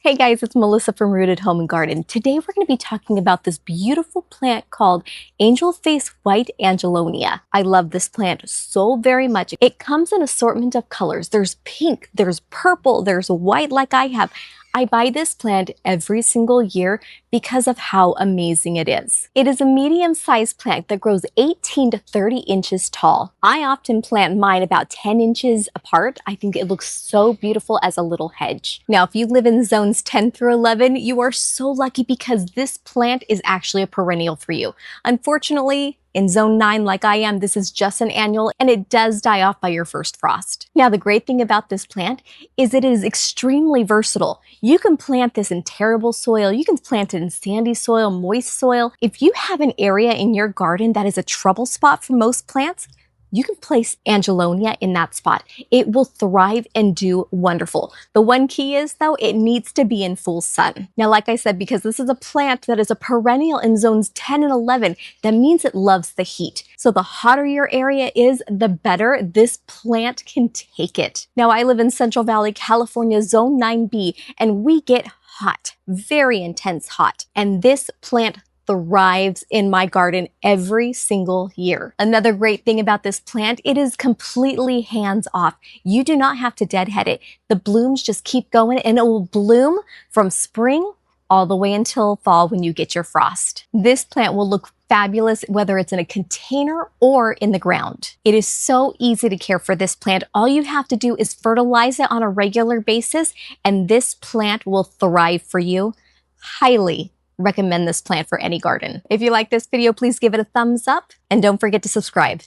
Hey guys, it's Melissa from Rooted Home and Garden. Today we're going to be talking about this beautiful plant called Angel Face White Angelonia. I love this plant so very much. It comes in an assortment of colors. There's pink, there's purple, there's white like I have. I buy this plant every single year because of how amazing it is. It is a medium-sized plant that grows 18 to 30 inches tall. I often plant mine about 10 inches apart. I think it looks so beautiful as a little hedge. Now, if you live in zones 10 through 11, you are so lucky because this plant is actually a perennial for you. Unfortunately, in zone 9, like I am, this is just an annual and it does die off by your first frost. Now, the great thing about this plant is it is extremely versatile. You can plant this in terrible soil. You can plant it in sandy soil, moist soil. If you have an area in your garden that is a trouble spot for most plants, you can place Angelonia in that spot. It will thrive and do wonderful. The one key is, though, it needs to be in full sun. Now, like I said, because this is a plant that is a perennial in zones 10 and 11, that means it loves the heat. So the hotter your area is, the better this plant can take it. Now, I live in Central Valley, California, zone 9B, and we get hot, very intense hot. And this plant thrives in my garden every single year. Another great thing about this plant, it is completely hands-off. You do not have to deadhead it. The blooms just keep going and it will bloom from spring all the way until fall when you get your frost. This plant will look fabulous whether it's in a container or in the ground. It is so easy to care for this plant. All you have to do is fertilize it on a regular basis and this plant will thrive for you. Highly recommend this plant for any garden. If you like this video, please give it a thumbs up and don't forget to subscribe.